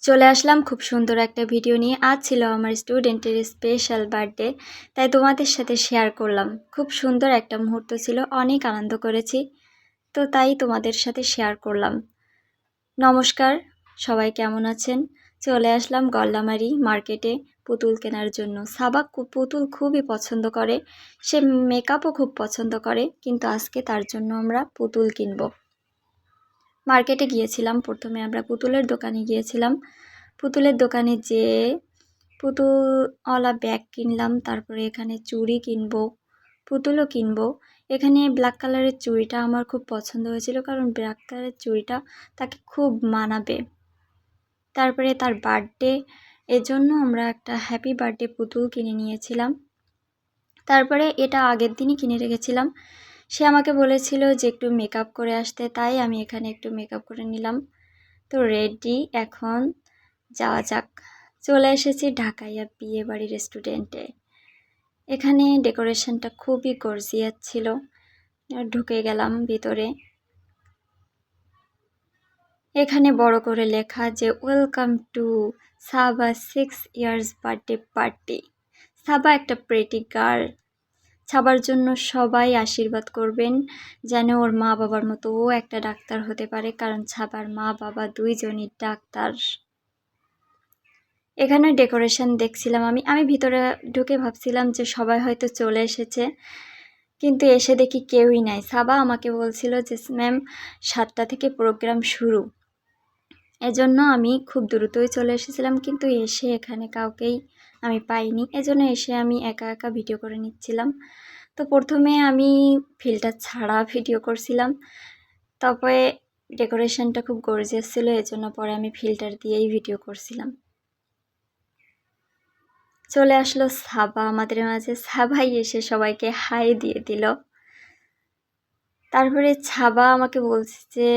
চলে আসলাম খুব সুন্দর একটা ভিডিও নিয়ে। আজ ছিল আমার স্টুডেন্টের স্পেশাল বার্থডে, তাই তোমাদের সাথে শেয়ার করলাম। খুব সুন্দর একটা মুহূর্ত ছিল, অনেক আনন্দ করেছি, তো তাই তোমাদের সাথে শেয়ার করলাম। নমস্কার, সবাই কেমন আছেন? চলে আসলাম গল্লামারি মার্কেটে পুতুল কেনার জন্য। সাবা পুতুল খুবই পছন্দ করে, সে মেকআপও খুব পছন্দ করে, কিন্তু আজকে তার জন্য আমরা পুতুল কিনব। মার্কেটে গিয়েছিলাম, প্রথমে আমরা পুতুলের দোকানে গিয়েছিলাম। পুতুলের দোকানে যেয়ে পুতুলওয়ালা ব্যাগ কিনলাম, তারপরে এখানে চুড়ি কিনবো, পুতুলও কিনবো। এখানে ব্ল্যাক কালারের চুড়িটা আমার খুব পছন্দ হয়েছিল, কারণ ব্ল্যাক কালারের চুড়িটা তাকে খুব মানাবে। তারপরে তার বার্থডে, এজন্য আমরা একটা হ্যাপি বার্থডে পুতুল কিনে নিয়েছিলাম। তারপরে এটা আগের দিনই কিনে রেখেছিলাম। সে আমাকে বলেছিল যে একটু মেকআপ করে আসতে, তাই আমি এখানে একটু মেকআপ করে নিলাম। তো রেডি, এখন যাওয়া যাক। চলে এসেছি ঢাকাইয়া বিয়ে বাড়ি রেস্টুরেন্টে। এখানে ডেকোরেশনটা খুবই গর্জিয়াস ছিল। ঢুকে গেলাম ভিতরে। এখানে বড় করে লেখা যে welcome to Saba 6 years birthday party. Saba একটা প্রেটি গার্ল। সাবার জন্য সবাই আশীর্বাদ করবেন যেন ওর মা বাবার মতো ও একটা ডাক্তার হতে পারে, কারণ সাবার মা বাবা দুইজনই ডাক্তার। এখানে ডেকোরেশন দেখছিলাম আমি ভিতরে ঢুকে ভাবছিলাম যে সবাই হয়তো চলে এসেছে, কিন্তু এসে দেখি কেউই নাই। সাবা আমাকে বলছিল যে ম্যাম 7টা থেকে প্রোগ্রাম শুরু, এজন্য আমি খুব দ্রুতই চলে এসেছিলাম, কিন্তু এসে এখানে কাউকেই আমি পাইনি। এজন্য এসে আমি একা একা ভিডিও করে নিচ্ছিলাম। তো প্রথমে আমি ফিল্টার ছাড়া ভিডিও করছিলাম, তারপরে ডেকোরেশনটা খুব গর্জিয়াস ছিল, এজন্য পরে আমি ফিল্টার দিয়েই ভিডিও করছিলাম। চলে আসলো সাবা আমাদের মাঝে। সাবাই এসে সবাইকে হাই দিয়ে দিল। তারপরে সাবা আমাকে বলছে যে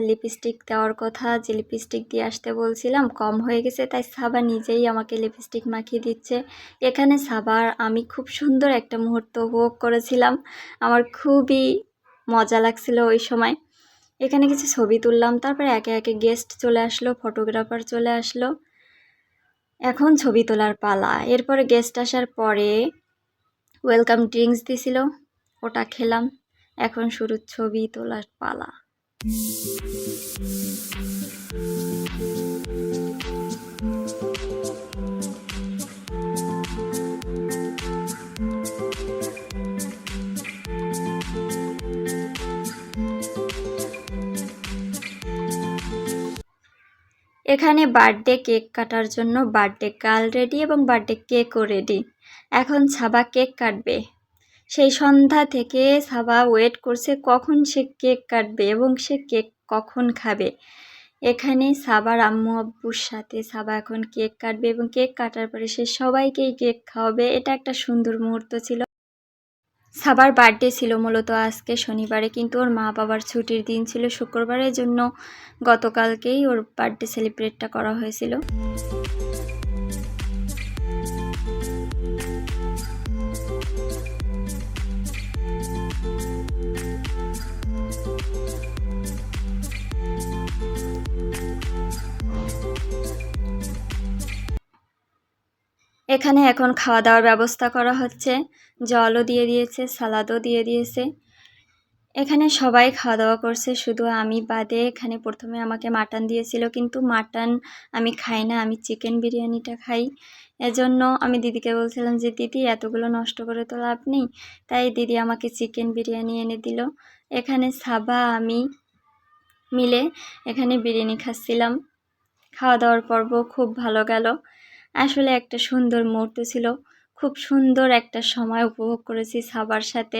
লিপস্টিক দেওয়ার কথা, যে লিপস্টিক দিয়ে আসতে বলছিলাম, কম হয়ে গেছে, তাই সাবা নিজেই আমাকে লিপস্টিক মাখিয়ে দিচ্ছে। এখানে সাবার আমি খুব সুন্দর একটা মুহূর্ত উপভোগ করেছিলাম, আমার খুবই মজা লাগছিল ওই সময়। এখানে কিছু ছবি তুললাম, তারপরে একে একে গেস্ট চলে আসলো, ফটোগ্রাফার চলে আসলো। এখন ছবি তোলার পালা। এরপরে গেস্ট আসার পরে ওয়েলকাম ড্রিঙ্কস দিছিল, ওটা খেলাম। এখন শুরু ছবি তোলার পালা। এখানে বার্থডে কেক কাটার জন্য বার্থডে গার্ল রেডি এবং বার্থডে কেকও রেডি। এখন সাবা কেক কাটবে। সেই সন্ধ্যা থেকে সাবা ওয়েট করছে কখন সে কেক কাটবে এবং সে কেক কখন খাবে। এখানে সাবার আম্মু আব্বুর সাথে সাবা এখন কেক কাটবে এবং কেক কাটার পরে সে সবাইকেই কেক খাওয়াবে। এটা একটা সুন্দর মুহূর্ত ছিল। সাবার বার্থডে ছিল মূলত আজকে শনিবারে, কিন্তু ওর মা বাবার ছুটির দিন ছিল শুক্রবারের জন্য গতকালকেই ওর বার্থডে সেলিব্রেটটা করা হয়েছিল। এখানে এখন খাওয়া দাওয়ার ব্যবস্থা করা হচ্ছে, জলও দিয়ে দিয়েছে, সালাদও দিয়ে দিয়েছে। এখানে সবাই খাওয়া দাওয়া করছে, শুধু আমি বাদে। এখানে প্রথমে আমাকে মাটন দিয়েছিল, কিন্তু মাটন আমি খাই না, আমি চিকেন বিরিয়ানিটা খাই। এজন্য আমি দিদিকে বলছিলাম যে দিদি এতগুলো নষ্ট করে তো লাভ নেই, তাই দিদি আমাকে চিকেন বিরিয়ানি এনে দিল। এখানে সাবা আমি মিলে এখানে বিরিয়ানি খাচ্ছিলাম। খাওয়া দাওয়ার পর্ব খুব ভালো গেল। আসলে একটা সুন্দর মুহূর্ত ছিল, খুব সুন্দর একটা সময় উপভোগ করেছি সাবার সাথে।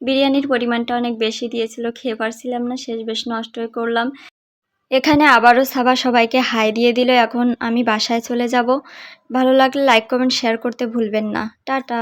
বিরিয়ানির পরিমাণটা অনেক বেশি দিয়েছিল, খেয়ে পারছিলাম না, শেষ বেশ নষ্টই করলাম। এখানে আবারও সাবা সবাইকে হাই দিয়ে দিল। এখন আমি বাসায় চলে যাব। ভালো লাগলে লাইক কমেন্ট শেয়ার করতে ভুলবেন না। টাটা।